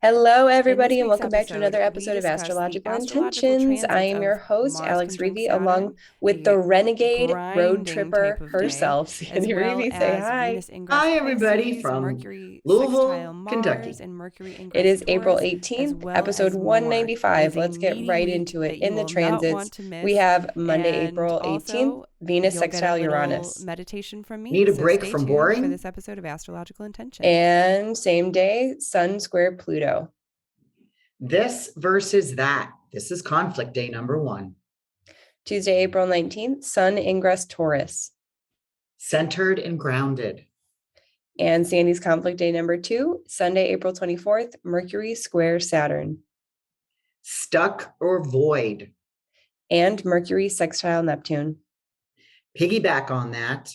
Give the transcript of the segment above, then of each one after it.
Hello, In this everybody, and week's welcome back to another episode, episode we of discuss the Astrological astrological Intentions. I am transits your of host, Mars Alex conjunct Reevy, along Saturn, with the a renegade road grinding type tripper of day, herself, as Sandy well Reevy. Say as hi. Venus ingress Hi, everybody Pisces, from Mercury sextile Louisville, Mars, Kentucky. and Mercury It ingress is April Taurus, as 18th, well episode as more. It 195. is a Let's get meaty right week into it. that In you the will not transits, want to we miss, have Monday, and April 18th, also Venus you'll get a sextile little Uranus. meditation from me. Need a So break stay from tuned for boring? this episode of Astrological Intentions. And same day, Sun square Pluto. This versus that. This is conflict day number 1. Tuesday, April 19th, Sun ingress Taurus. Centered and grounded. And Sandy's conflict day number 2, Sunday, April 24th, Mercury square Saturn. Stuck or void. And Mercury sextile Neptune. Piggy-Back on that.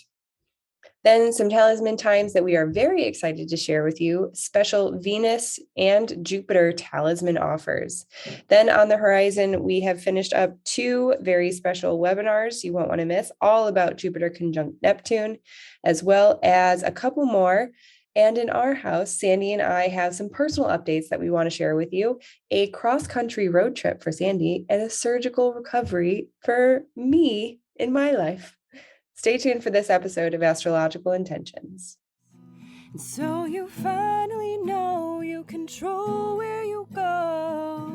Then some talisman times that we are very excited to share with you, special Venus and Jupiter talisman offers. Then on the horizon, we have finished up 2 very special webinars you won't want to miss, all about Jupiter conjunct Neptune, as well as a couple more. And in our house, Sandy and I have some personal updates that we want to share with you, a cross-country road trip for Sandy and a surgical recovery for me in my life. Stay tuned for this episode of Astrological Intentions. So you finally know you control where you go.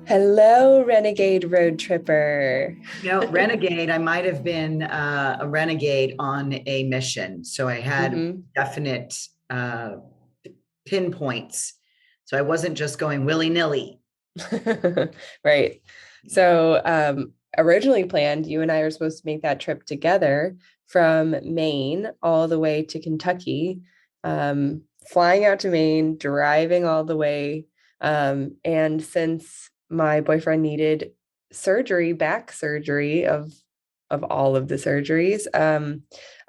Hello, renegade road tripper. Renegade, I might have been a renegade on a mission. So I had definite pinpoints. So I wasn't just going willy-nilly. Right. So originally planned, you and I are supposed to make that trip together from Maine all the way to Kentucky, flying out to Maine, driving all the way. And since my boyfriend needed back surgery of all of the surgeries,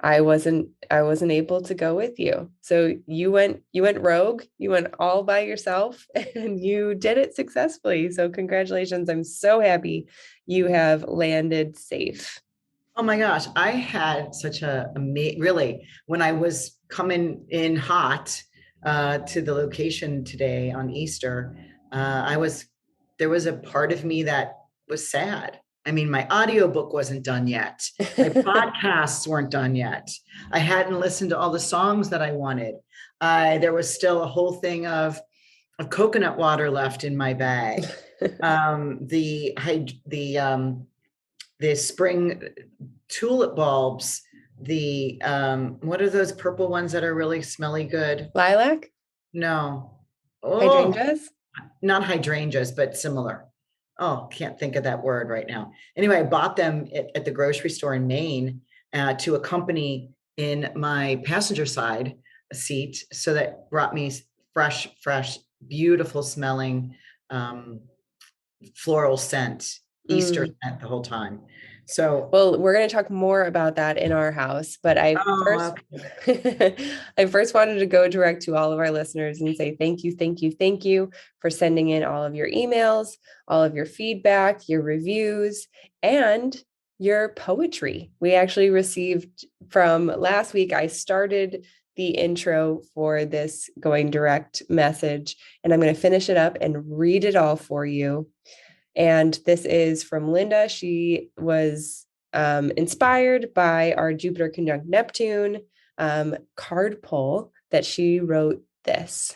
I wasn't able to go with you. So you went rogue, you went all by yourself, and you did it successfully. So congratulations. I'm so happy you have landed safe. Oh my gosh, I had such really, when I was coming in hot to the location today on Easter, there was a part of me that was sad. I mean, my audiobook wasn't done yet. My podcasts weren't done yet. I hadn't listened to all the songs that I wanted. There was still a whole thing of coconut water left in my bag. The spring tulip bulbs, what are those purple ones that are really smelly good? Lilac? No. Hydrangeas? Not hydrangeas, but similar. Oh, can't think of that word right now. Anyway, I bought them at the grocery store in Maine to accompany in my passenger side seat. So that brought me fresh, beautiful smelling floral scent, Easter scent the whole time. So, well, we're going to talk more about that in our house, but I first wanted to go direct to all of our listeners and say thank you for sending in all of your emails, all of your feedback, your reviews, and your poetry. We actually received from last week. I started the intro for this going direct message, and I'm going to finish it up and read it all for you. And this is from Linda. She was inspired by our Jupiter conjunct Neptune card pull that she wrote this.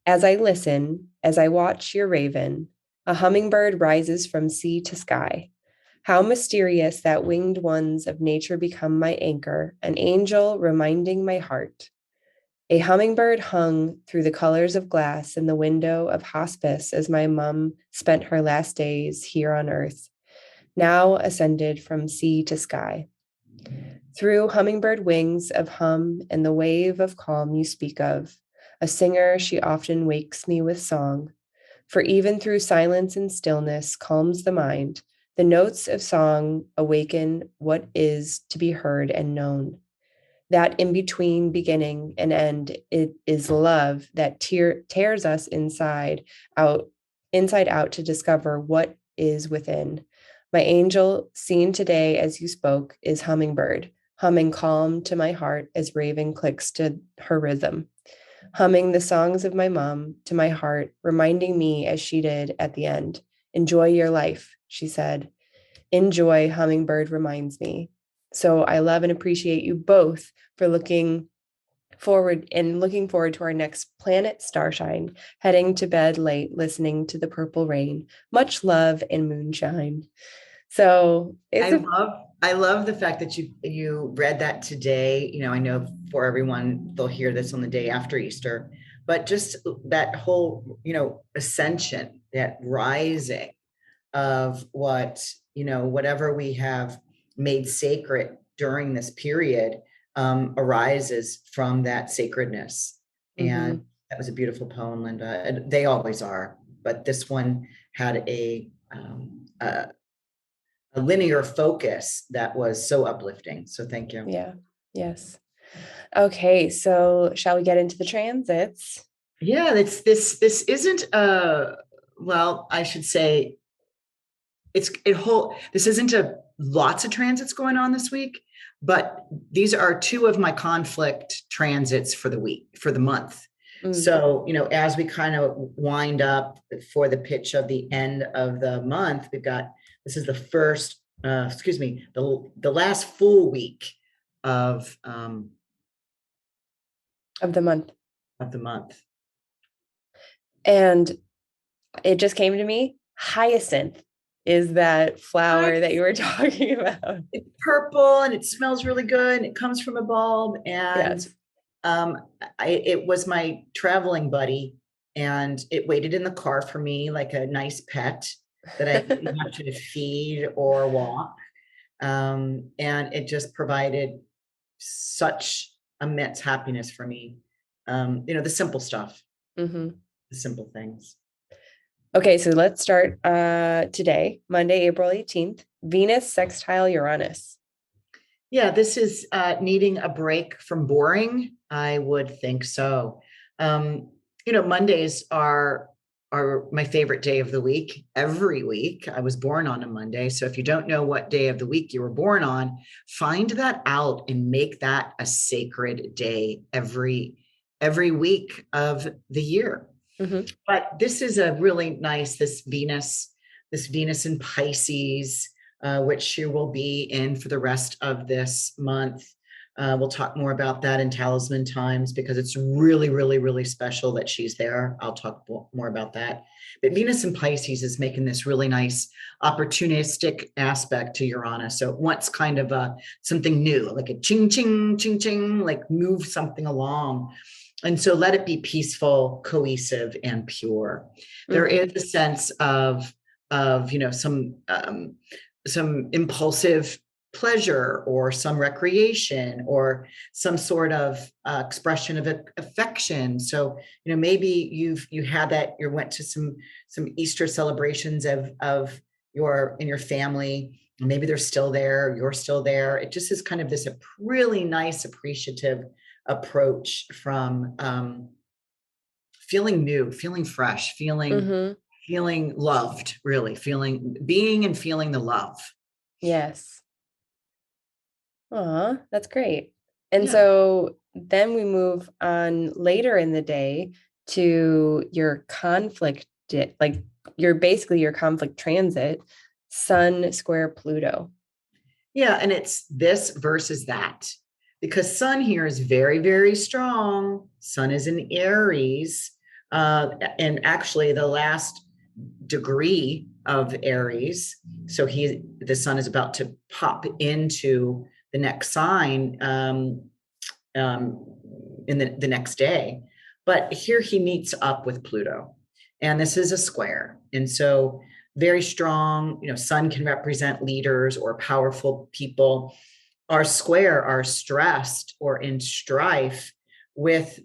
As I listen, as I watch your raven, a hummingbird rises from sea to sky. How mysterious that winged ones of nature become my anchor, an angel reminding my heart. A hummingbird hung through the colors of glass in the window of hospice as my mom spent her last days here on earth, now ascended from sea to sky. Through hummingbird wings of hum and the wave of calm you speak of, a singer she often wakes me with song. For even through silence and stillness calms the mind, the notes of song awaken what is to be heard and known. That in between beginning and end, it is love that tears us inside out to discover what is within. My angel, seen today as you spoke, is hummingbird, humming calm to my heart as raven clicks to her rhythm. humming the songs of my mom to my heart, reminding me as she did at the end. Enjoy your life, she said. Enjoy, hummingbird reminds me. So I love and appreciate you both for looking forward to our next planet starshine, heading to bed late, listening to the purple rain. Much love and moonshine. So I love the fact that you read that today. You know, I know for everyone, they'll hear this on the day after Easter, but just that whole, ascension, that rising of what, whatever we have made sacred during this period arises from that sacredness. And that was a beautiful poem, Linda. And they always are, but this one had a linear focus that was so uplifting. So thank you. Yeah. Yes. Okay. So shall we get into the transits? Yeah, this isn't well, I should say this isn't lots of transits going on this week, but these are two of my conflict transits for the month. So, as we kind of wind up for the pitch of the end of the month, this is the first, the last full week of the month. And it just came to me. Hyacinth is that flower that you were talking about. It's purple and it smells really good. And it comes from a bulb. And it was my traveling buddy, and it waited in the car for me like a nice pet that I didn't have to feed or walk. And it just provided such immense happiness for me. The simple stuff, the simple things. Okay, so let's start today, Monday, April 18th, Venus sextile Uranus. Yeah, this is needing a break from boring. I would think so. Mondays are my favorite day of the week. Every week, I was born on a Monday. So if you don't know what day of the week you were born on, find that out and make that a sacred day every week of the year. But this is a really nice, this Venus in Pisces, which she will be in for the rest of this month. We'll talk more about that in Talisman Times because it's really, really, really special that she's there. I'll talk more about that. But Venus in Pisces is making this really nice opportunistic aspect to Uranus. So it wants kind of something new, like a ching, ching, ching, ching, like move something along. And so let it be peaceful, cohesive, and pure. There is a sense of some impulsive pleasure or some recreation or some sort of expression of affection. So, maybe you had that, you went to some Easter celebrations of in your family. Maybe they're still there, you're still there. It just is kind of this really nice, appreciative approach from feeling new, feeling fresh, feeling loved, really being and feeling the love. Yes. Aw, that's great. And so then we move on later in the day to your conflict, your conflict transit, Sun square Pluto. Yeah, and it's this versus that. Because Sun here is very, very strong. Sun is in Aries. And actually the last degree of Aries. So the Sun is about to pop into the next sign in the next day. But here he meets up with Pluto. And this is a square. And so very strong, Sun can represent leaders or powerful people. Our square are stressed or in strife with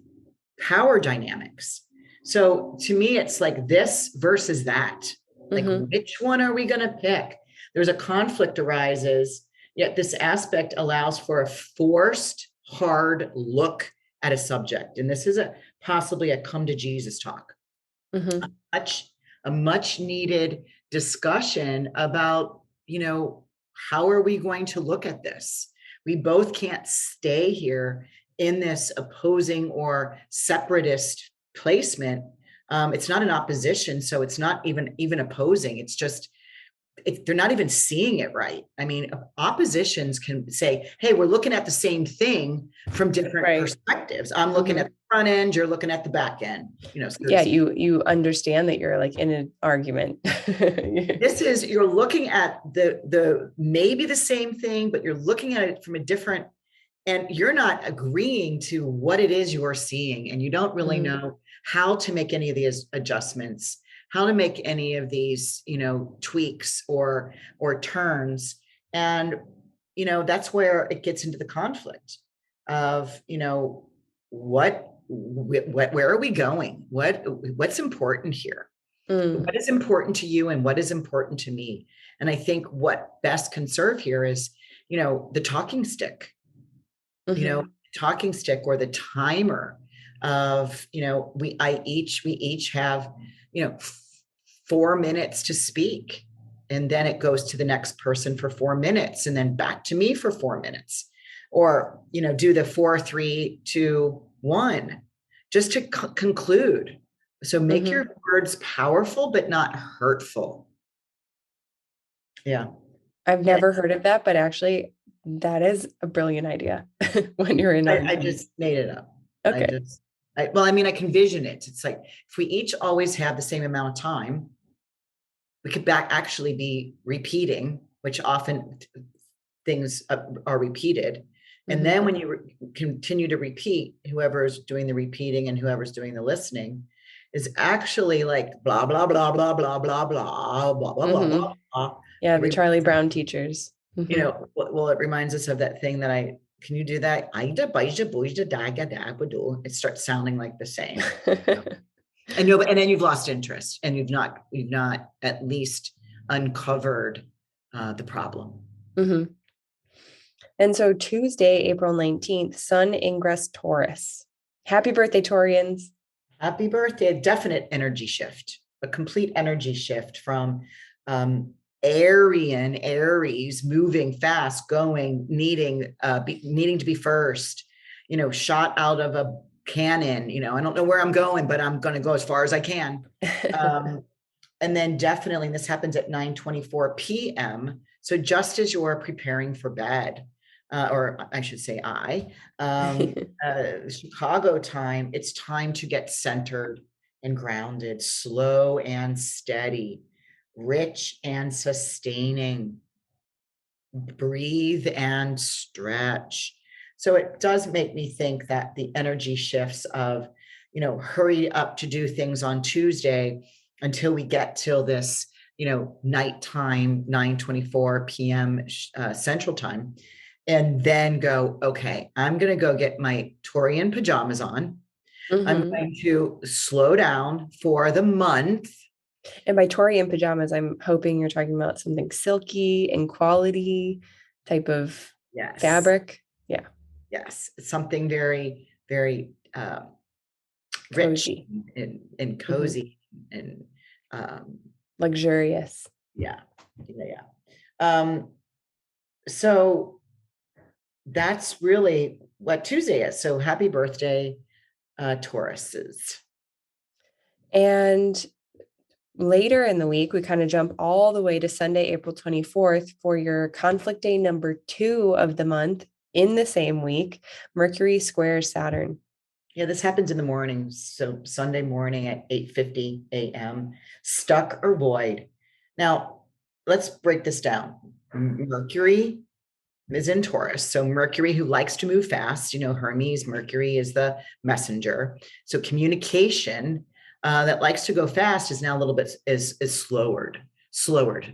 power dynamics. So to me, it's like this versus that. Like, which one are we going to pick? There's a conflict arises, yet this aspect allows for a forced, hard look at a subject. And this is possibly a come to Jesus talk. A much needed discussion about, how are we going to look at this? We both can't stay here in this opposing or separatist placement, it's not an opposition. So it's not even opposing. It's just, they're not even seeing it right. I mean, oppositions can say, hey, we're looking at the same thing from different perspectives. I'm looking at the front end, you're looking at the back end, you know. So yeah, you understand that you're like in an argument. This is, you're looking at the maybe the same thing, but you're looking at it from a different, and you're not agreeing to what it is you're seeing, and you don't really know how to make any of these adjustments, how to make any of these, you know, tweaks or turns. And, you know, that's where it gets into the conflict of, you know, where are we going? What's important here? What is important to you and what is important to me? And I think what best can serve here is, you know, the talking stick, you know, talking stick or the timer of, you know, we each have, you know, 4 minutes to speak. And then it goes to the next person for 4 minutes and then back to me for 4 minutes, or, you know, do the 4, 3, 2, 1, just to conclude. So make your words powerful, but not hurtful. Yeah. I've never heard of that, but actually that is a brilliant idea when you're in. I just made it up. Okay. Well, I mean, I can vision it. It's like, if we each always have the same amount of time, we could actually be repeating, which often things are repeated. And then when you continue to repeat, whoever's doing the repeating and whoever's doing the listening is actually like blah, blah, blah, blah, blah, blah, blah, blah, blah, blah, blah. Yeah, the Charlie Brown teachers. You know, well, it reminds us of that thing that can you do that? It starts sounding like the same. And then you've lost interest and you've not at least uncovered the problem. And so Tuesday, April 19th, Sun ingress Taurus. Happy birthday, Taurians. Happy birthday. A definite energy shift, a complete energy shift from Aries, moving fast, going, needing to be first, you know, shot out of a cannon, you know, I don't know where I'm going, but I'm going to go as far as I can. And then definitely this happens at 9:24 p.m. So just as you're preparing for bed, or I should say Chicago time, it's time to get centered and grounded, slow and steady, rich and sustaining, breathe and stretch. So it does make me think that the energy shifts of, you know, hurry up to do things on Tuesday until we get till this, you know, nighttime, 9:24 p.m. Central time, and then go, okay, I'm going to go get my Taurian pajamas on. I'm going to slow down for the month. And by Taurian pajamas, I'm hoping you're talking about something silky and quality type of fabric. Yeah. Yes. It's something very, very rich and cozy and luxurious. Yeah. So that's really what Tuesday is. So happy birthday, Tauruses. And later in the week, we kind of jump all the way to Sunday, April 24th for your conflict day number 2 of the month in the same week, Mercury squares Saturn. Yeah, this happens in the morning. So Sunday morning at 8:50 a.m., stuck or void. Now, let's break this down. Mercury is in Taurus. So Mercury, who likes to move fast, you know, Hermes, Mercury is the messenger. So communication that likes to go fast is now a little bit is slowered.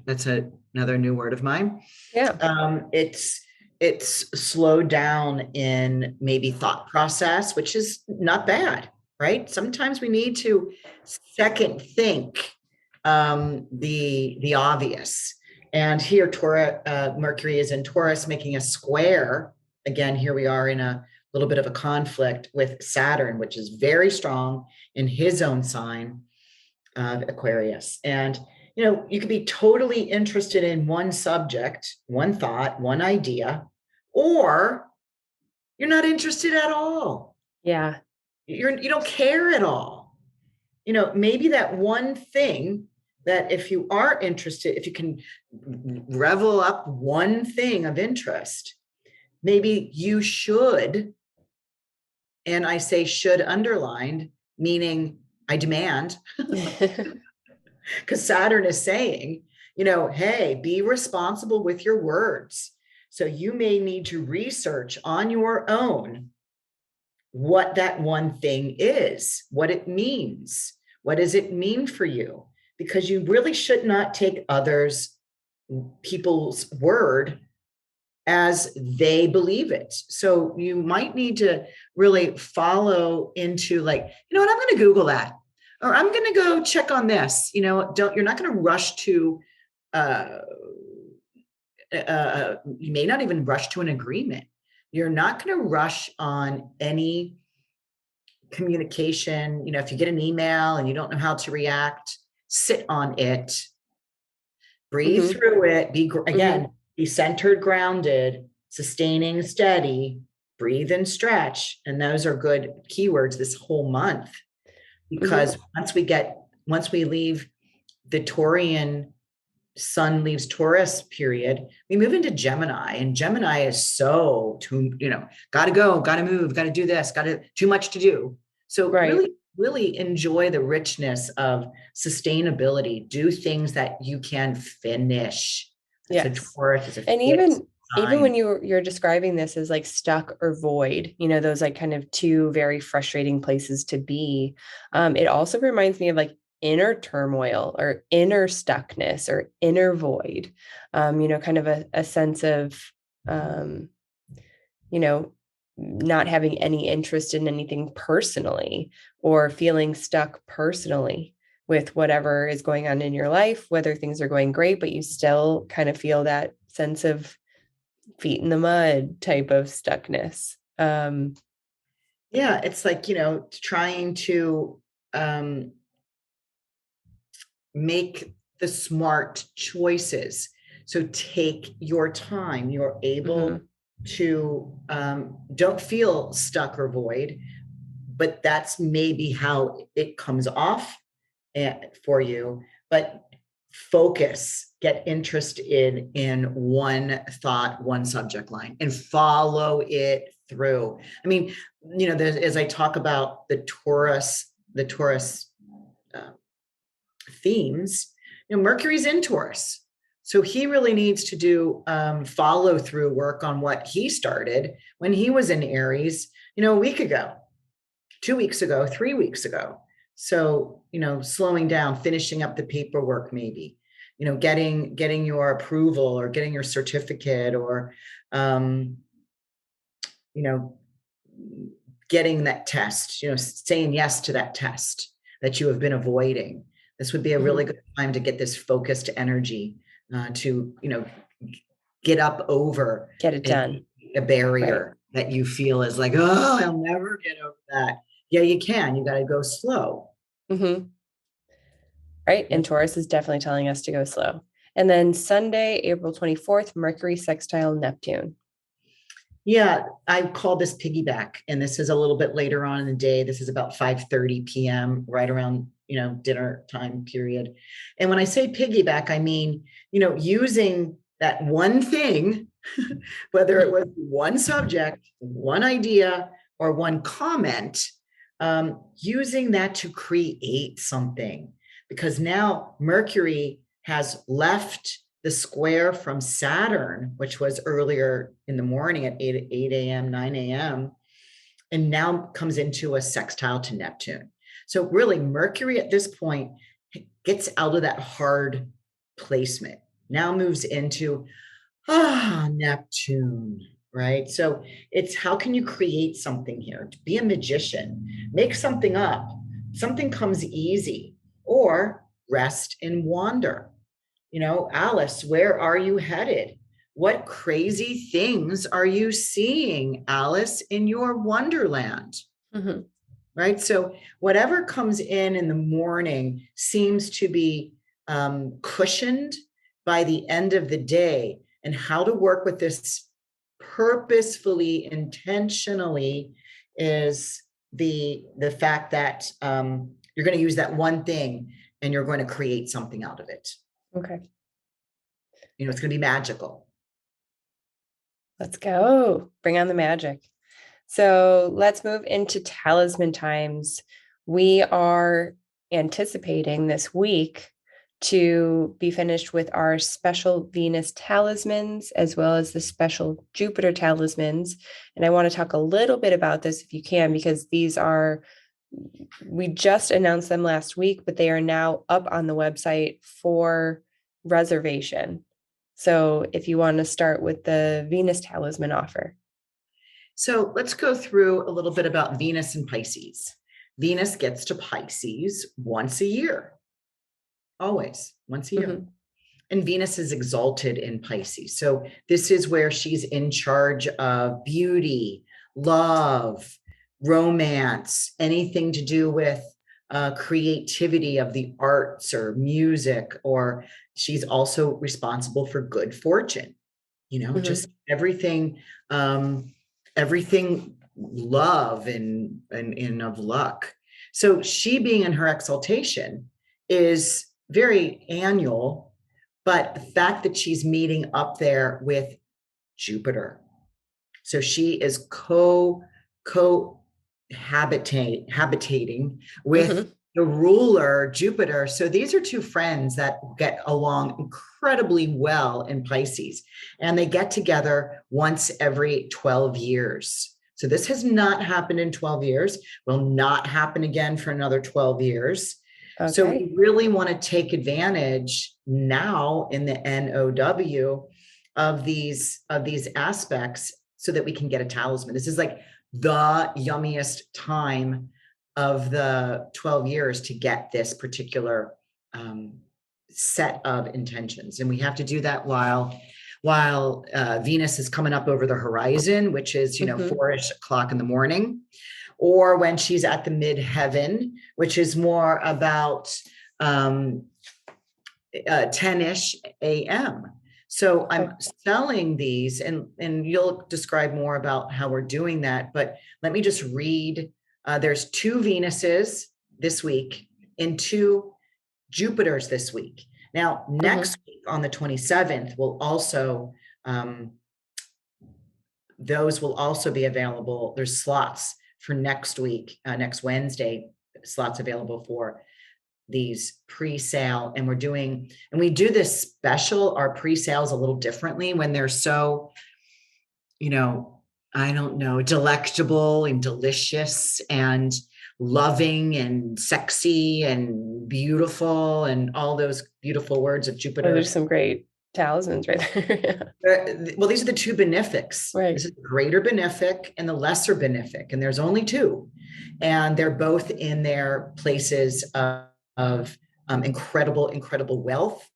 That's another new word of mine. Yeah. It's slowed down in maybe thought process, which is not bad, right? Sometimes we need to second think the obvious. And here, Mercury is in Taurus, making a square. Again, here we are in a little bit of a conflict with Saturn, which is very strong in his own sign of Aquarius. And, you know, you could be totally interested in one subject, one thought, one idea, or You're not interested at all. Yeah. You don't care at all. Maybe that one thing that if you are interested, if you can revel up one thing of interest, maybe you should, and I say should underlined, meaning I demand, because Saturn is saying, hey, be responsible with your words. So you may need to research on your own what that one thing is, what it means. What does it mean for you? Because you really should not take people's word as they believe it. So you might need to really follow into like, I'm going to Google that, or I'm going to go check on this. You're not going to rush to, you may not even rush to an agreement. You're not going to rush on any communication. If you get an email and you don't know how to react, sit on it, breathe through it, be centered, grounded, sustaining, steady, breathe and stretch. And those are good keywords this whole month, because once we leave the Taurian, Sun leaves Taurus period, we move into Gemini, and Gemini is gotta go, gotta move, gotta do this, too much to do. So really enjoy the richness of sustainability. Do things that you can finish. Yes. So Taurus is and even when you're describing this as like stuck or void, those like kind of two very frustrating places to be. It also reminds me of like inner turmoil or inner stuckness or inner void, kind of a sense of, not having any interest in anything personally, or feeling stuck personally with whatever is going on in your life, whether things are going great, but you still kind of feel that sense of feet in the mud type of stuckness. It's like, trying to make the smart choices. So take your time. You're able to, don't feel stuck or void, but that's maybe how it comes off for you. But focus, get interested in one thought, one subject line, and follow it through. I mean, as I talk about the Taurus themes, Mercury's in Taurus. So he really needs to do follow through work on what he started when he was in Aries, a week ago, 2 weeks ago, 3 weeks ago. So, slowing down, finishing up the paperwork, maybe, getting your approval or getting your certificate, or, getting that test, saying yes to that test that you have been avoiding. This would be a really good time to get this focused energy to, get up over, get it done, a barrier that you feel is like, oh, I'll never get over that. Yeah, you can. You got to go slow. Right. And Taurus is definitely telling us to go slow. And then Sunday, April 24th, Mercury sextile Neptune. Yeah, I call this Piggy-Back, and this is a little bit later on in the day. This is about 5:30 p.m., right around, dinner time period. And when I say Piggy-Back, I mean, using that one thing, whether it was one subject, one idea, or one comment, using that to create something. Because now Mercury has left the square from Saturn, which was earlier in the morning at 8 a.m., 9 a.m., and now comes into a sextile to Neptune. So really, Mercury at this point gets out of that hard placement, now moves into, Neptune, right? So it's how can you create something here? To be a magician, make something up. Something comes easy, or rest and wander. Alice, where are you headed? What crazy things are you seeing, Alice, in your wonderland? Right? So whatever comes in the morning seems to be cushioned by the end of the day, and how to work with this purposefully, intentionally, is the fact that you're going to use that one thing and you're going to create something out of it. Okay. It's going to be magical. Let's go. Bring on the magic. So let's move into talisman times. We are anticipating this week to be finished with our special Venus talismans, as well as the special Jupiter talismans. And I want to talk a little bit about this if you can, because we just announced them last week, but they are now up on the website for reservation. So if you want to start with the Venus talisman offer. So let's go through a little bit about Venus and Pisces. Venus gets to Pisces once a year, always once a year. Mm-hmm. And Venus is exalted in Pisces. So this is where she's in charge of beauty, love, romance, anything to do with creativity of the arts or music, or she's also responsible for good fortune, Mm-hmm. just everything love and of luck. So she being in her exaltation is very annual, but the fact that she's meeting up there with Jupiter, so she is habitating with Mm-hmm. the ruler Jupiter. So these are two friends that get along incredibly well in Pisces, and they get together once every 12 years. So this has not happened in 12 years, will not happen again for another 12 years. Okay. So we really want to take advantage now in the NOW of these aspects so that we can get a talisman. This is like the yummiest time of the 12 years to get this particular set of intentions. And we have to do that while Venus is coming up over the horizon, which is, Mm-hmm. 4-ish o'clock in the morning, or when she's at the midheaven, which is more about 10-ish a.m. So I'm selling these, and you'll describe more about how we're doing that. But let me just read. There's 2 Venuses this week and 2 Jupiters this week. Now, next week on the 27th, those will also be available. There's slots for next week, next Wednesday, slots available for these pre-sale. And we do this special, our pre-sales a little differently when they're so, I don't know, delectable and delicious and loving and sexy and beautiful and all those beautiful words of Jupiter. There's some great talismans right there. Well, these are the 2 benefics. Right. This is the greater benefic and the lesser benefic, and there's only 2, and they're both in their places of incredible wealth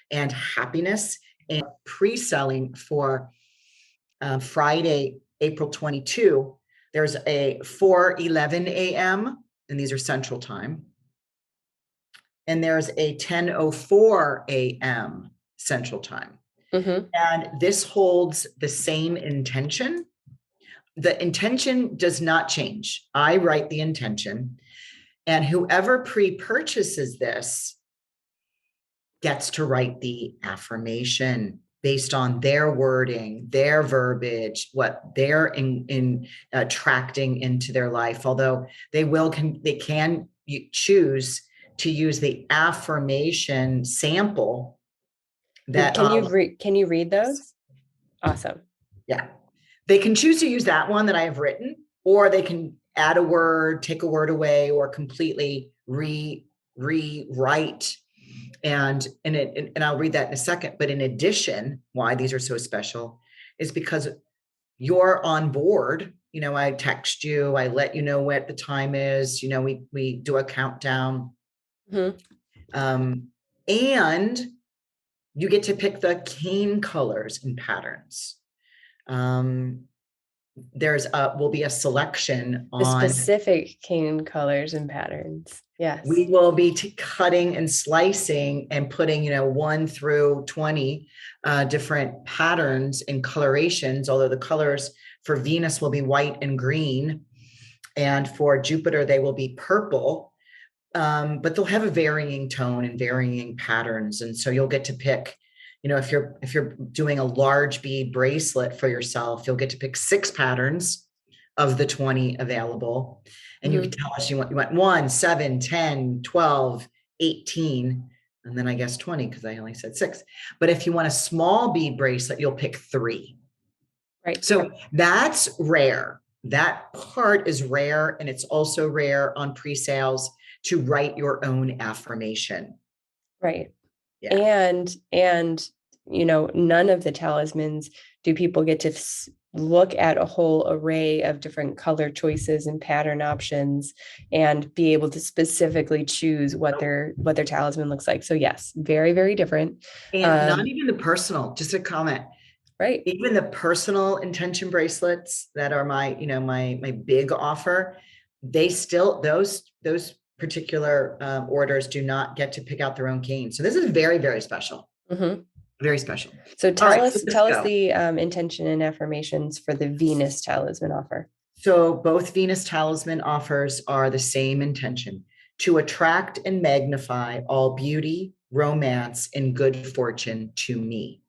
and happiness. And pre-selling for Friday, April 22, there's a 4:11 a.m. and these are Central Time. And there's a 10:04 a.m. Central Time. Mm-hmm. And this holds the same intention. The intention does not change. I write the intention, and whoever pre-purchases this gets to write the affirmation based on their wording, their verbiage, what they're attracting into their life. Although they can choose to use the affirmation sample. That can you read those? Awesome. Yeah, they can choose to use that one that I have written, or they can add a word, take a word away, or completely rewrite. And I'll read that in a second. But in addition, why these are so special is because you're on board. I text you, I let you know what the time is. We do a countdown. Mm-hmm. And you get to pick the cane colors and patterns. Will be a selection on the specific cane colors and patterns. Yes. We will be cutting and slicing and putting, 1 through 20 different patterns and colorations, although the colors for Venus will be white and green. And for Jupiter, they will be purple. But they'll have a varying tone and varying patterns. And so you'll get to pick, if you're doing a large bead bracelet for yourself, you'll get to pick 6 patterns of the 20 available. And you can tell us you want 1, 7, 10, 12, 18, and then I guess 20, because I only said 6. But if you want a small bead bracelet, you'll pick 3. Right. So that's rare. That part is rare. And it's also rare on pre-sales to write your own affirmation. Right. Yeah. And none of the talismans do people get to look at a whole array of different color choices and pattern options and be able to specifically choose what their talisman looks like. So yes, very, very different. And not even the personal, just a comment. Right. Even the personal intention bracelets that are my big offer, they still, those particular orders do not get to pick out their own cane. So this is very, very special. Very special. So tell right, us the intention and affirmations for the Venus talisman offer. So both Venus talisman offers are the same intention: to attract and magnify all beauty, romance, and good fortune to me.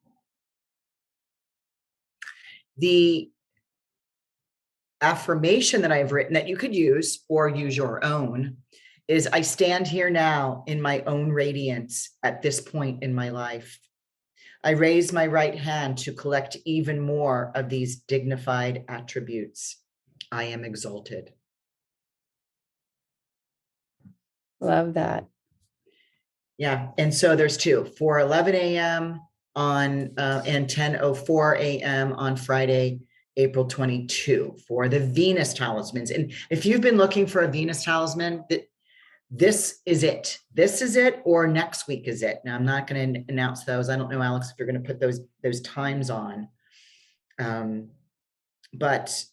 The affirmation that I've written that you could use or use your own is: I stand here now in my own radiance at this point in my life. I raise my right hand to collect even more of these dignified attributes. I am exalted. Love that. Yeah. And so there's 2, 4:11 a.m. on and 10:04 a.m. on Friday, April 22, for the Venus talismans. And if you've been looking for a Venus talisman, this is it. This is it, or next week is it. Now, I'm not going to announce those. I don't know, Alex, if you're going to put those times on. But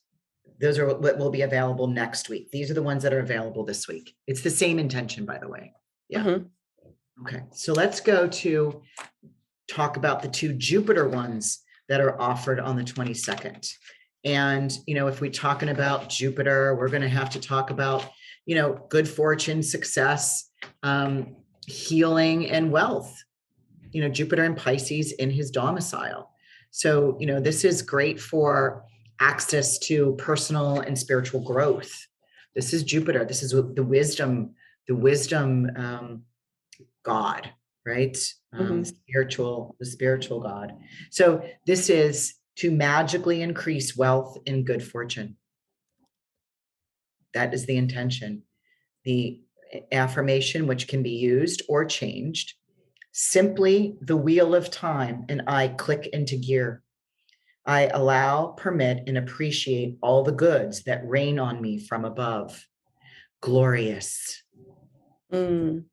those are what will be available next week. These are the ones that are available this week. It's the same intention, by the way. Yeah. Okay. So let's go to talk about the 2 Jupiter ones that are offered on the 22nd. And, if we're talking about Jupiter, we're going to have to talk about, good fortune, success, healing, and wealth. Jupiter in Pisces in his domicile. So, this is great for access to personal and spiritual growth. This is Jupiter. This is the wisdom God, right? The spiritual God. So this is to magically increase wealth and good fortune. That is the intention. The affirmation, which can be used or changed: simply the wheel of time and I click into gear. I allow, permit, and appreciate all the goods that rain on me from above. Glorious. Right.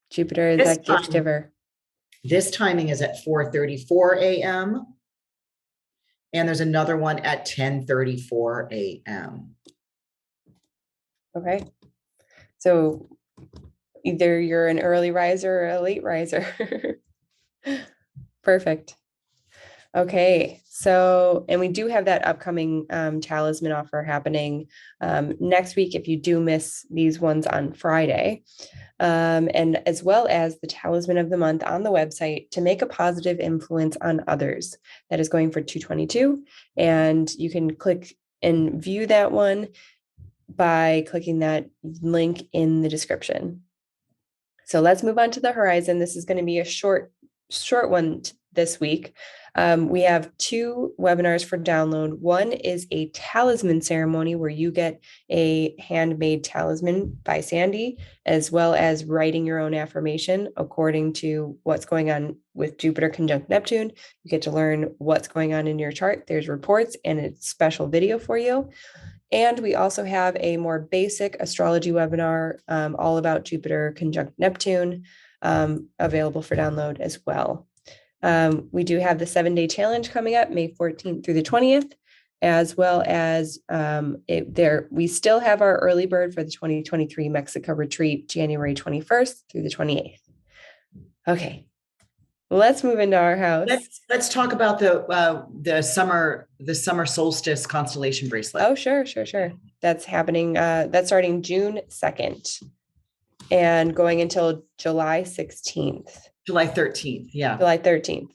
Jupiter is that gift giver. This timing is at 4:34 a.m. And there's another one at 10:34 a.m. Okay. So either you're an early riser or a late riser. Perfect. Okay. So, and we do have that upcoming talisman offer happening next week if you do miss these ones on Friday. And as well as the talisman of the month on the website, to make a positive influence on others. That is going for $222. And you can click and view that one by clicking that link in the description. So let's move on to the horizon. This is going to be a short one this week. We have 2 webinars for download. One is a talisman ceremony where you get a handmade talisman by Sandy, as well as writing your own affirmation according to what's going on with Jupiter conjunct Neptune. You get to learn what's going on in your chart. There's reports and a special video for you. And we also have a more basic astrology webinar all about Jupiter conjunct Neptune available for download as well. We do have the 7-day challenge coming up May 14th through the 20th. as well as we still have our early bird for the 2023 Mexico retreat, January 21st through the 28th. Okay, let's move into our house. Let's talk about the summer solstice constellation bracelet. Oh, sure. That's happening. That's starting June 2nd and going until July 16th. July 13th. Yeah. July 13th.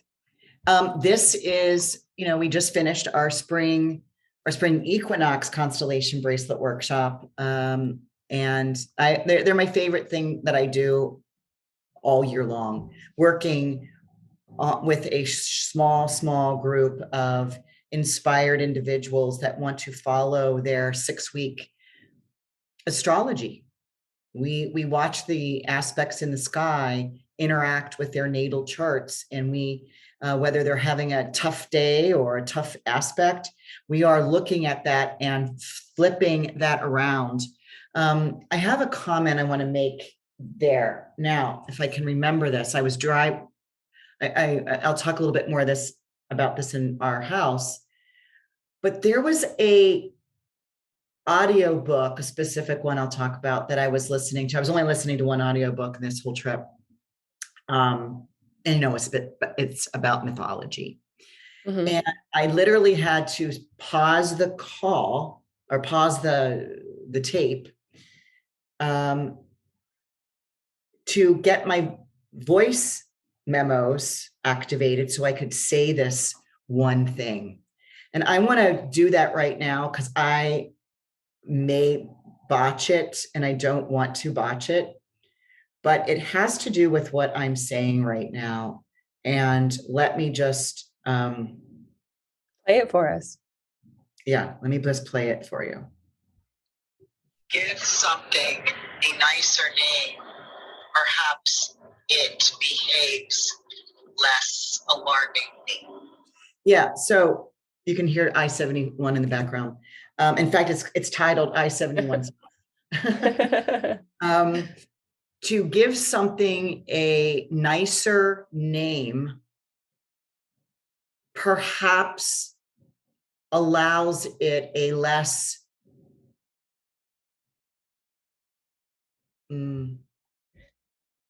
This is, we just finished our spring equinox constellation bracelet workshop. And they're my favorite thing that I do all year long, working with a small group of inspired individuals that want to follow their 6-week astrology. We watch the aspects in the sky interact with their natal charts, and we whether they're having a tough day or a tough aspect, we are looking at that and flipping that around. I have a comment I want to make there. Now, if I can remember this, I was dry. I'll talk a little bit more about this in our house, but there was a audio book, a specific one I'll talk about, that I was listening to. I was only listening to one audio book in this whole trip. And it's about mythology. Mm-hmm. And I literally had to pause the call or pause the tape to get my voice memos activated so I could say this one thing. And I want to do that right now because I may botch it and I don't want to botch it, but it has to do with what I'm saying right now. And let me just play it for us. Yeah, let me just play it for you. Give something a nicer name. Perhaps it behaves less alarmingly. Yeah, so you can hear I-71 in the background. In fact, it's titled I-71. To give something a nicer name perhaps allows it a less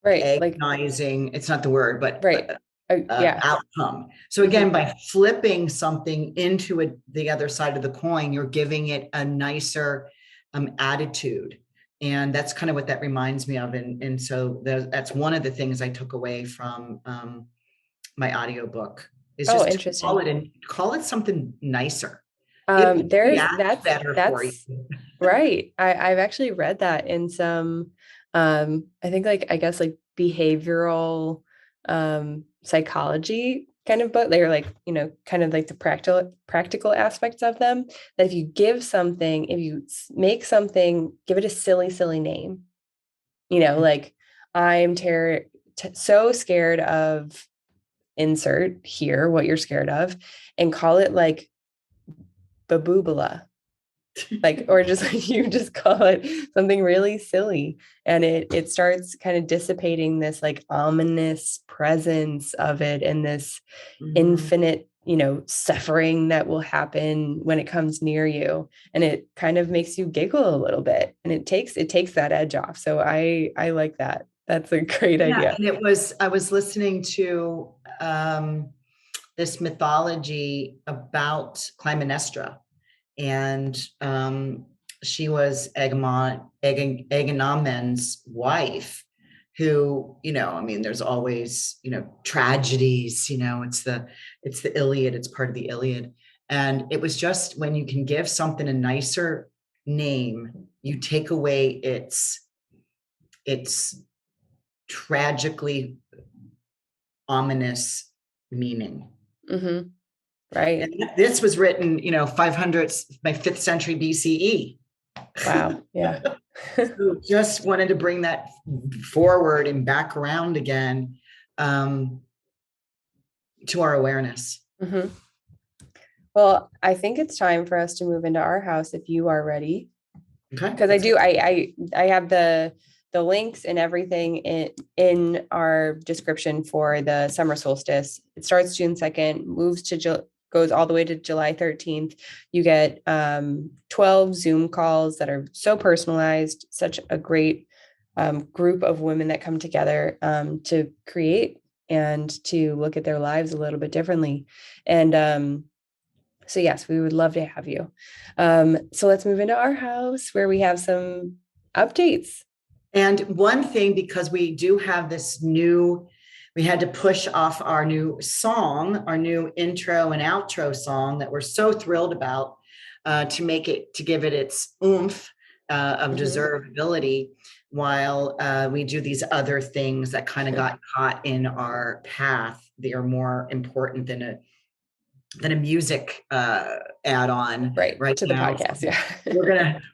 agonizing, it's not the word, but outcome. So again, by flipping something into the other side of the coin, you're giving it a nicer attitude. And that's kind of what that reminds me of. And so that's one of the things I took away from my audiobook is just interesting. Call it something nicer. That's for you. Right. I've actually read that in some I think behavioral psychology kind of book. They're kind of like the practical aspects of them, that if you give something, if you make something, give it a silly name, like I'm so scared of insert here what you're scared of, and call it like baboobala. Or you just call it something really silly, and it starts kind of dissipating this ominous presence of it and this infinite, suffering that will happen when it comes near you. And it kind of makes you giggle a little bit, and it takes that edge off. So I like that. That's a great idea. And I was listening to this mythology about Clytemnestra. And she was Agamemnon's wife, who, there's always, tragedies, it's the Iliad, it's part of the Iliad. And it was just when you can give something a nicer name, you take away its tragically ominous meaning. Mm-hmm. Right. And this was written, 5th century BCE. Wow. Yeah. So just wanted to bring that forward and back around again to our awareness. Mm-hmm. Well, I think it's time for us to move into our house if you are ready. Okay. Because I have the links and everything in our description for the summer solstice. It starts June 2nd, moves to goes all the way to July 13th. You get 12 Zoom calls that are so personalized, such a great group of women that come together to create and to look at their lives a little bit differently. And so yes, we would love to have you. So let's move into our house where we have some updates. And one thing, because we do have this we had to push off our new song, our new intro and outro song that we're so thrilled about, to give it its oomph of deservability, while we do these other things that kind of got caught in our path. They are more important than a music add-on right to now. The podcast. Yeah.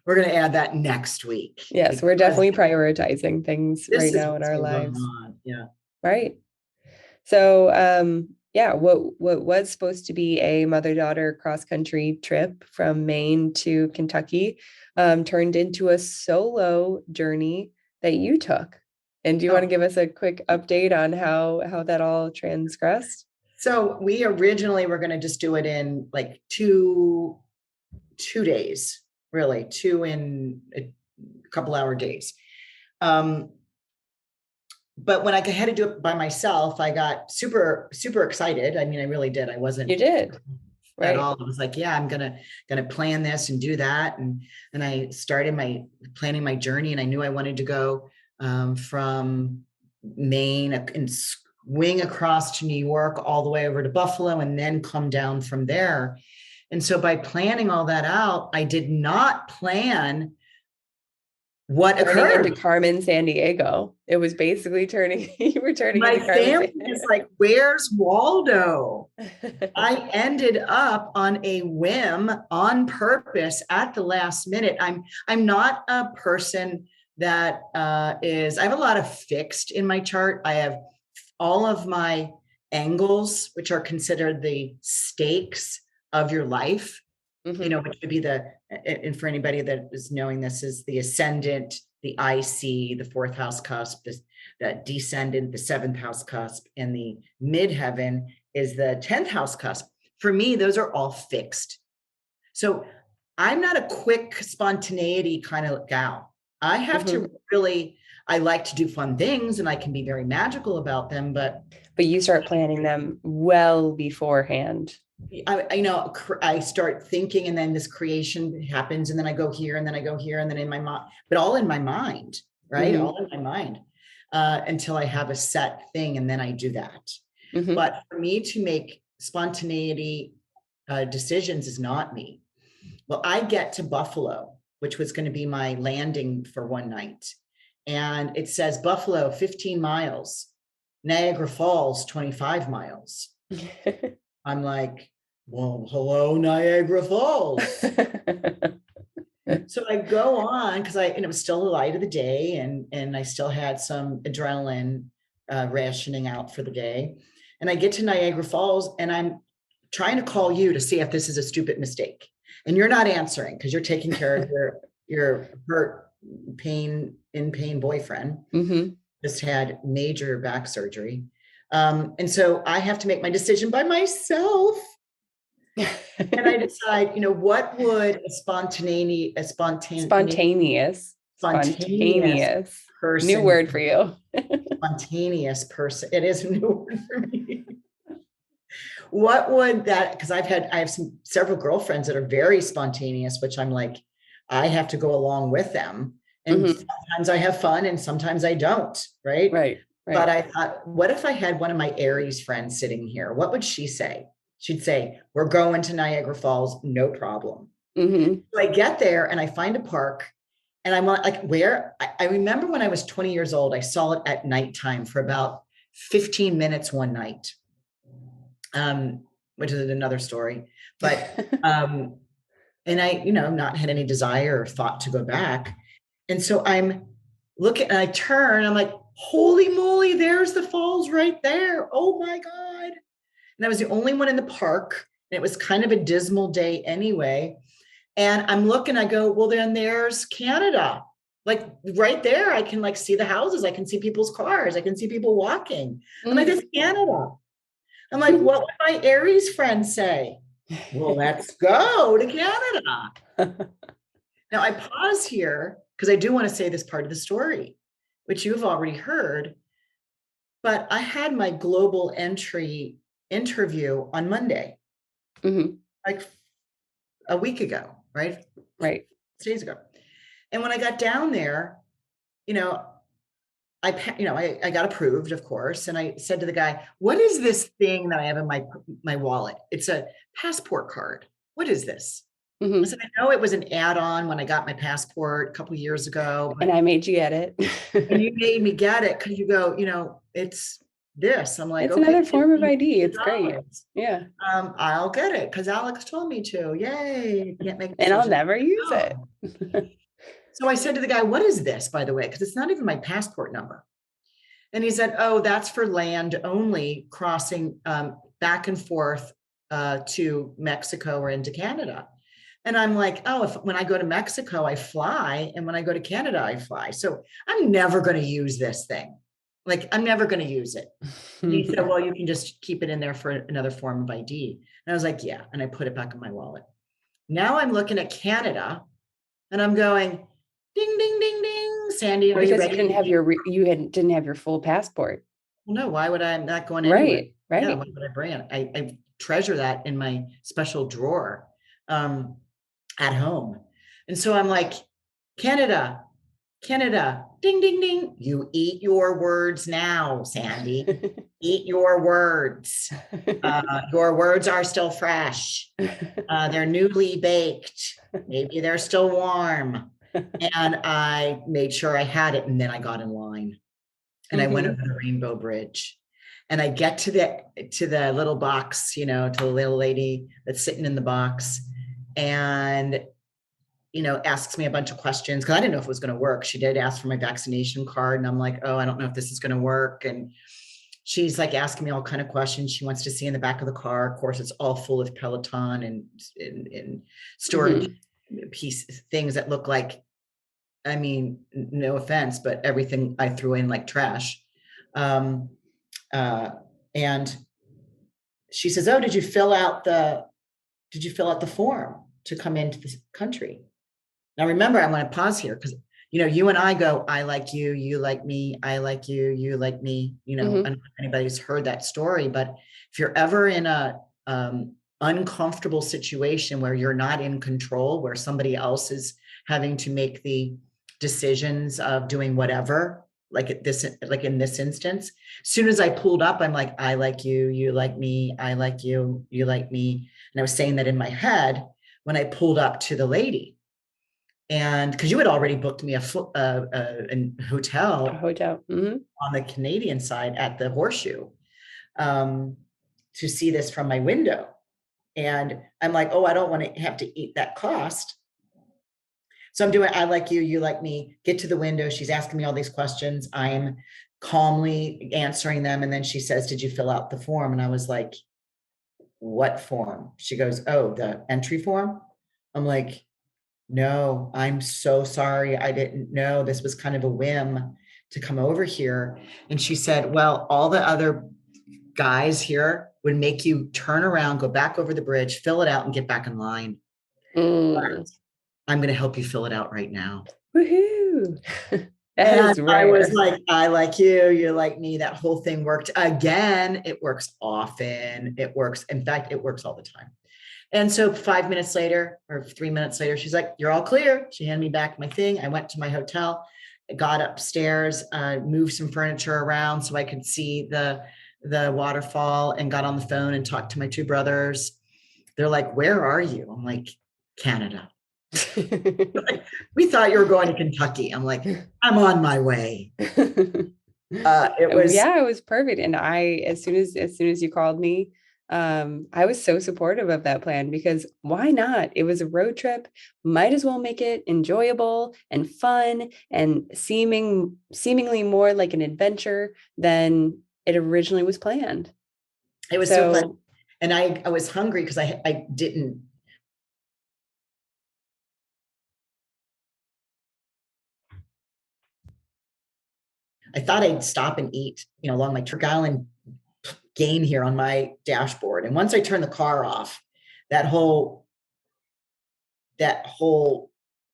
we're gonna add that next week. Yes, we're definitely prioritizing things right now in our lives. Yeah. Right. So what was supposed to be a mother-daughter cross-country trip from Maine to Kentucky turned into a solo journey that you took. And do you want to give us a quick update on how that all transgressed? So we originally were going to just do it in like two days, really, 2 in a couple hour days. But when I had to do it by myself, I got super, super excited. I mean, I really did. I wasn't. You did. Right. At all. I was like, yeah, I'm gonna plan this and do that. And I started planning my journey, and I knew I wanted to go from Maine and swing across to New York all the way over to Buffalo and then come down from there. And so by planning all that out, I did not plan what occurred into Carmen Sandiego. It was basically you were turning my into family is like, where's Waldo? I ended up on a whim, on purpose, at the last minute. I'm not a person that I have a lot of fixed in my chart. I have all of my angles, which are considered the stakes of your life. Which would be and for anybody that is knowing, this is the ascendant, the IC, the 4th house cusp, the descendant, the 7th house cusp, and the midheaven is the 10th house cusp. For me, those are all fixed. So I'm not a quick spontaneity kind of gal. I have to really, I like to do fun things and I can be very magical about them, but you start planning them well beforehand. I start thinking, and then this creation happens, and then I go here, and then I go here, and then in my mind, but all in my mind, right? All in my mind, until I have a set thing, and then I do that. But for me to make spontaneity decisions is not me. Well, I get to Buffalo, which was going to be my landing for one night, and it says Buffalo 15 miles, Niagara Falls 25 miles. I'm like, well, hello, Niagara Falls. So I go on because it was still the light of the day, and I still had some adrenaline rationing out for the day. And I get to Niagara Falls, and I'm trying to call you to see if this is a stupid mistake. And you're not answering because you're taking care of your hurt, in pain boyfriend. Just had major back surgery. And so I have to make my decision by myself. And I decide, what would a spontaneous person, new word for you. Spontaneous person. It is a new word for me. What would that, because I have several girlfriends that are very spontaneous, which I'm like, I have to go along with them. And sometimes I have fun and sometimes I don't. Right. But I thought, what if I had one of my Aries friends sitting here? What would she say? She'd say, we're going to Niagara Falls, no problem. So I get there and I find a park, and I'm like, where? I remember when I was 20 years old, I saw it at nighttime for about 15 minutes one night, which is another story. But, and I, not had any desire or thought to go back. And so I'm looking, and I turn, I'm like, holy moly, there's the falls right there. Oh my God. And I was the only one in the park. And it was kind of a dismal day anyway. And I'm looking, I go, well, then there's Canada. Like right there, I can see the houses. I can see people's cars. I can see people walking. I'm like, it's Canada. I'm like, what would my Aries friend say? Well, let's go to Canada. Now I pause here because I do want to say this part of the story, which you've already heard, but I had my global entry interview on Monday, like a week ago, right? Right. 6 days ago. And when I got down there, you know, I got approved, of course. And I said to the guy, what is this thing that I have in my wallet? It's a passport card. What is this? I said, I know it was an add-on when I got my passport a couple of years ago. And I made you get it. And you made me get it because you go, it's this. I'm like, It's okay, another form of ID. It's great. $50. Yeah. I'll get it because Alex told me to. Yay. Can't make And I'll decisions. never use it. So I said to the guy, what is this, by the way? Because it's not even my passport number. And he said, oh, that's for land only crossing back and forth to Mexico or into Canada. And I'm like, oh, when I go to Mexico, I fly. And when I go to Canada, I fly. So I'm never going to use this thing. Like, I'm never going to use it. And he said, well, you can just keep it in there for another form of ID. And I was like, yeah. And I put it back in my wallet. Now I'm looking at Canada and I'm going, ding, ding, ding, ding. Sandy, are you ready? You didn't have your full passport. Well, no, why would I not going anywhere? Right. Yeah, why would I bring it? I treasure that in my special drawer at home. And so I'm like, Canada, ding, ding, ding. You eat your words now, Sandy. Eat your words. Your words are still fresh. They're newly baked. Maybe they're still warm. And I made sure I had it. And then I got in line and I went over the Rainbow Bridge and I get to the little box, to the little lady that's sitting in the box and, asks me a bunch of questions because I didn't know if it was going to work. She did ask for my vaccination card and I'm like, oh, I don't know if this is going to work. And she's like asking me all kind of questions. She wants to see in the back of the car. Of course, it's all full of Peloton and storage pieces, things that look like, I mean, no offense, but everything I threw in like trash. And she says, oh, did you fill out the form to come into this country? Now, remember, I want to pause here because, you and I go, I like you, you like me, I like you, you like me. I don't know if anybody's heard that story, but if you're ever in a uncomfortable situation where you're not in control, where somebody else is having to make the decisions of doing whatever, like in this instance, as soon as I pulled up, I'm like, I like you, you like me, I like you, you like me. And I was saying that in my head when I pulled up to the lady. And because you had already booked me a hotel on the Canadian side at the Horseshoe to see this from my window. And I'm like, oh, I don't want to have to eat that cost. So I'm doing, I like you, you like me, get to the window. She's asking me all these questions. I'm calmly answering them. And then she says, did you fill out the form? And I was like, what form? She goes, oh, the entry form. I'm like, no, I'm so sorry. I didn't know. This was kind of a whim to come over here. And she said, well, all the other guys here would make you turn around, go back over the bridge, fill it out and get back in line. But I'm going to help you fill it out right now. Woohoo. I was like, I like you, you like me. That whole thing worked. Again, it works often. It works. In fact, it works all the time. And so 5 minutes later or 3 minutes later, she's like, you're all clear. She handed me back my thing. I went to my hotel, got upstairs, moved some furniture around so I could see the waterfall and got on the phone and talked to my two brothers. They're like, where are you? I'm like, Canada. Like, we thought you were going to Kentucky. I'm like, I'm on my way. It was perfect. And as soon as you called me, I was so supportive of that plan because why not? It was a road trip, might as well make it enjoyable and fun and seemingly more like an adventure than it originally was planned. It was so fun. And I was hungry because I didn't. I thought I'd stop and eat, along my Turk Island gain here on my dashboard. And once I turned the car off, that whole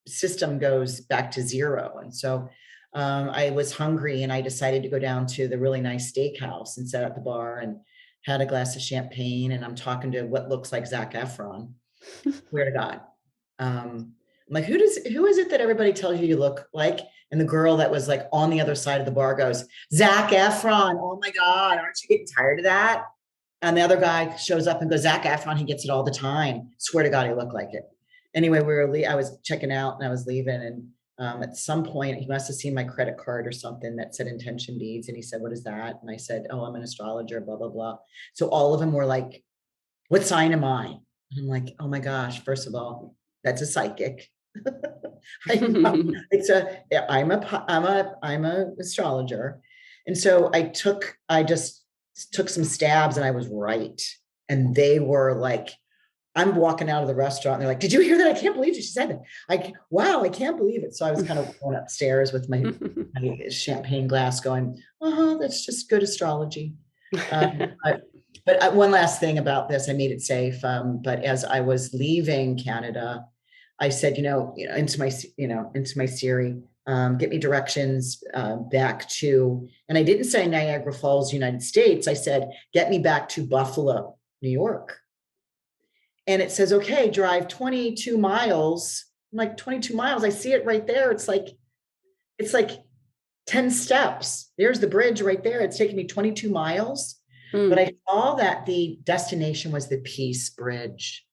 system goes back to zero. And so I was hungry and I decided to go down to the really nice steakhouse and sat at the bar and had a glass of champagne. And I'm talking to what looks like Zac Efron. Swear to God. I'm like, who is it that everybody tells you look like? And the girl that was like on the other side of the bar goes, Zac Efron. Oh my God, aren't you getting tired of that? And the other guy shows up and goes, Zac Efron, he gets it all the time. Swear to God, he looked like it. Anyway, I was checking out and I was leaving. And at some point, he must have seen my credit card or something that said intention deeds. And he said, what is that? And I said, oh, I'm an astrologer, blah, blah, blah. So all of them were like, what sign am I? And I'm like, oh my gosh, first of all, that's a psychic. I'm a astrologer. And so I just took some stabs and I was right. And they were like, I'm walking out of the restaurant and they're like, did you hear that? I can't believe she said that. Wow, I can't believe it. So I was kind of going upstairs with my champagne glass going, that's just good astrology. But one last thing about this, I made it safe. But as I was leaving Canada, I said, into my Siri, get me directions back to, and I didn't say Niagara Falls, United States. I said, get me back to Buffalo, New York. And it says, okay, drive 22 miles. I'm like, 22 miles. I see it right there. It's like 10 steps. There's the bridge right there. It's taking me 22 miles. But I saw that the destination was the Peace Bridge.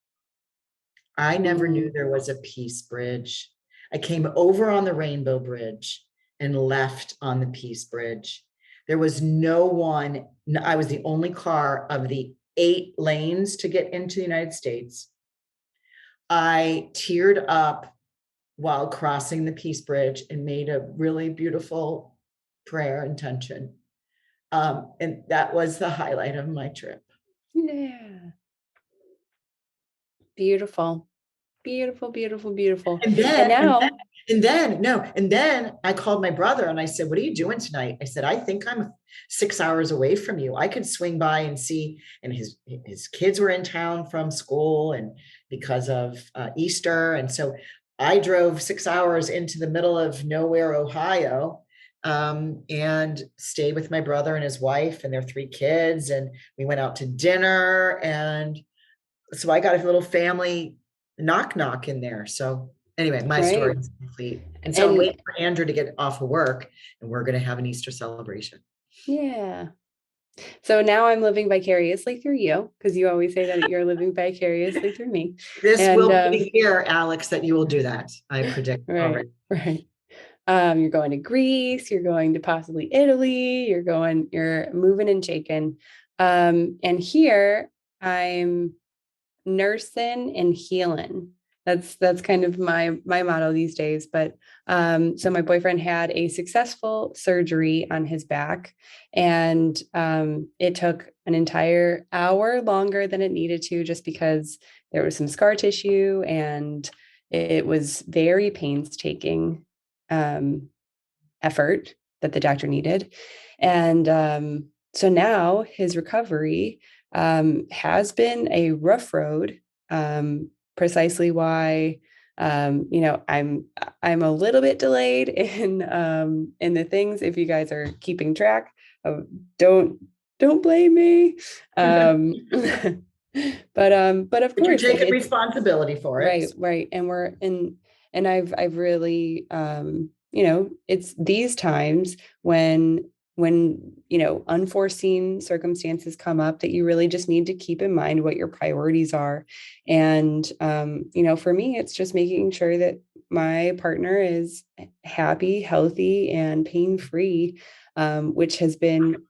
I never knew there was a Peace Bridge. I came over on the Rainbow Bridge and left on the Peace Bridge. There was no one. I was the only car of the 8 lanes to get into the United States. I teared up while crossing the Peace Bridge and made a really beautiful prayer intention. And that was the highlight of my trip. Yeah. Beautiful. Beautiful, beautiful, beautiful. And then I called my brother and I said, what are you doing tonight? I said, I think I'm 6 hours away from you. I could swing by and see. And his kids were in town from school and because of Easter. And so I drove 6 hours into the middle of nowhere, Ohio, and stayed with my brother and his wife and their 3 kids. And we went out to dinner. And so I got a little family knock in there. So anyway, my story is complete. And so I'm waiting for Andrew to get off of work and we're going to have an Easter celebration. Yeah. So now I'm living vicariously through you because you always say that you're living vicariously through me. This will be the year, Alex, that you will do that. I predict. Right. You're going to Greece, you're going to possibly Italy, you're moving and shaking. And here I'm nursing and healing. That's kind of my motto these days. But so my boyfriend had a successful surgery on his back, and it took an entire hour longer than it needed to, just because there was some scar tissue and it was very painstaking effort that the doctor needed. And so now his recovery has been a rough road. Precisely why, I'm a little bit delayed in the things. If you guys are keeping track, don't blame me. But of course, you're taking responsibility for it, right? And I've really, it's these times when unforeseen circumstances come up that you really just need to keep in mind what your priorities are. And, for me, it's just making sure that my partner is happy, healthy, and pain-free, which has been,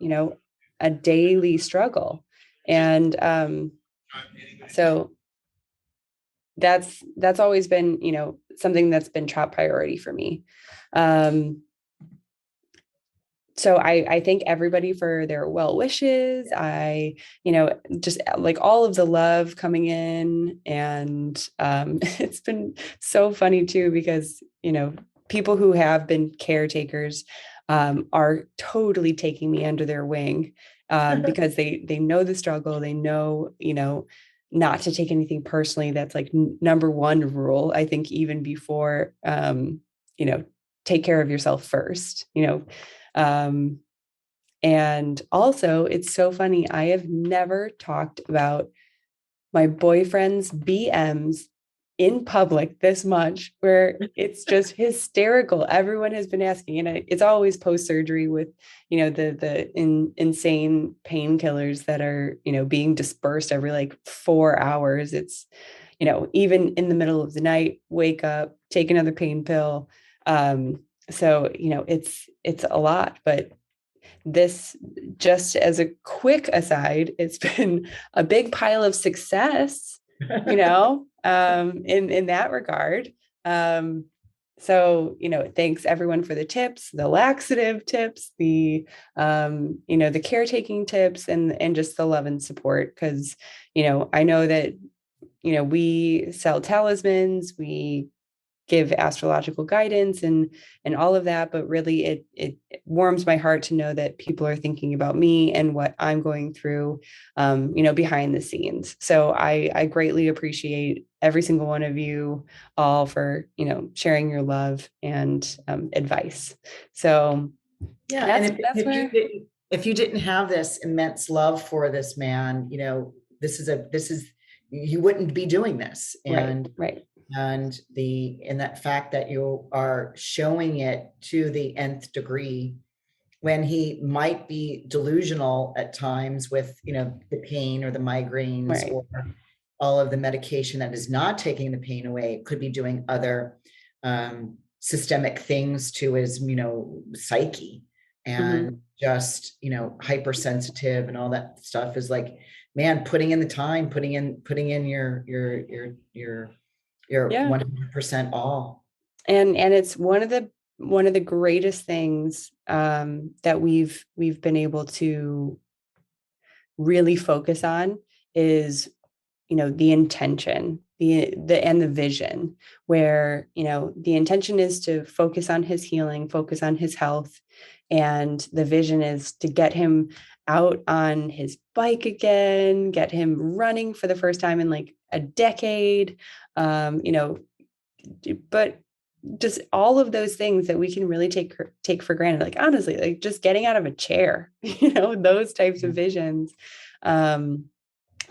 a daily struggle. And so that's always been, something that's been top priority for me. So I thank everybody for their well wishes. I, just like all of the love coming in, and it's been so funny too, because, people who have been caretakers are totally taking me under their wing because they know the struggle. They know, not to take anything personally. That's like number one rule, I think, even before, take care of yourself first, and also it's so funny. I have never talked about my boyfriend's BMs in public this much, where it's just hysterical. Everyone has been asking, and it's always post-surgery with, the insane painkillers that are, being dispersed every like 4 hours. It's, even in the middle of the night, wake up, take another pain pill. So, it's a lot, but this, just as a quick aside, it's been a big pile of success, in that regard. So, thanks everyone for the tips, the laxative tips, the caretaking tips, and just the love and support. Cause, I know that, we sell talismans, we give astrological guidance and all of that, but really it warms my heart to know that people are thinking about me and what I'm going through, behind the scenes. So I greatly appreciate every single one of you all for, sharing your love and advice. So Yeah, that's, and that's where, if you didn't have this immense love for this man, this is you wouldn't be doing this. right. And that fact that you are showing it to the nth degree, when he might be delusional at times with, the pain or the migraines, Right. or all of the medication that is not taking the pain away, could be doing other systemic things to his, psyche, and just, hypersensitive and all that stuff is like, man, putting in the time, putting in your 100% all. And it's one of the greatest things that we've been able to really focus on is, the intention, and the vision, where, the intention is to focus on his healing, focus on his health, and the vision is to get him out on his bike again, get him running for the first time in like a decade. But just all of those things that we can really take for granted, like honestly, like just getting out of a chair, those types of visions,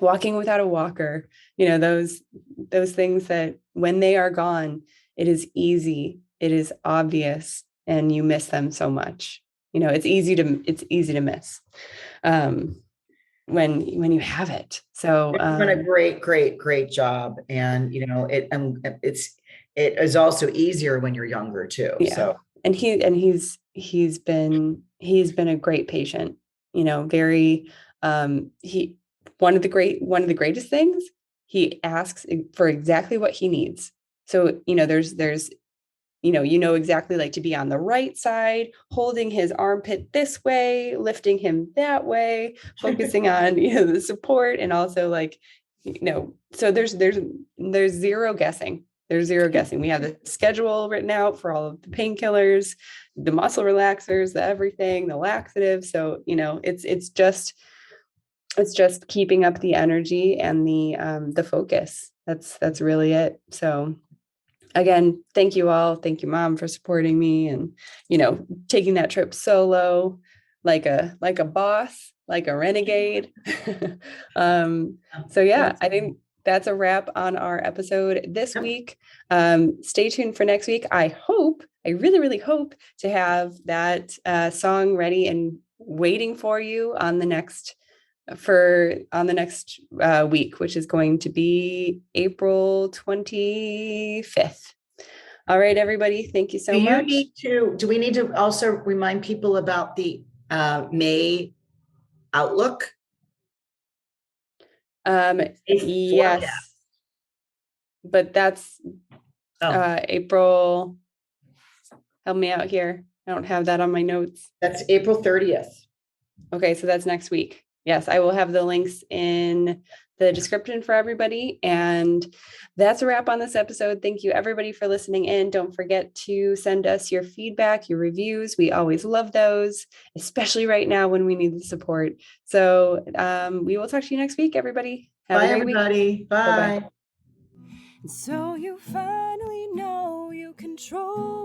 walking without a walker, those things that when they are gone, it is easy, it is obvious, and you miss them so much. It's easy to miss when you have it. So You've done a great job, and it is also easier when you're younger too. Yeah. So, And he's been a great patient, very, he, one of the greatest things, he asks for exactly what he needs. So, there's exactly, like, to be on the right side, holding his armpit this way, lifting him that way, focusing on, the support, and also like, so there's zero guessing. There's zero guessing. We have the schedule written out for all of the painkillers, the muscle relaxers, the everything, the laxatives. So, it's just keeping up the energy and the focus. That's really it. So again, thank you all. Thank you, Mom, for supporting me and, taking that trip solo, like a boss, like a renegade. So yeah, I think that's a wrap on our episode this week. Stay tuned for next week. I really, really hope to have that song ready and waiting for you on the next week, which is going to be April 25th. All right, everybody. Thank you so much. Do we need to also remind people about the May outlook? Yes, but that's April. Help me out here. I don't have that on my notes. That's April 30th. Okay, so that's next week. Yes, I will have the links in the description for everybody. And that's a wrap on this episode. Thank you, everybody, for listening in. Don't forget to send us your feedback, your reviews. We always love those, especially right now when we need the support. So we will talk to you next week, everybody. Have Bye, a great week. everybody. Bye-bye. Bye. And so you finally know you control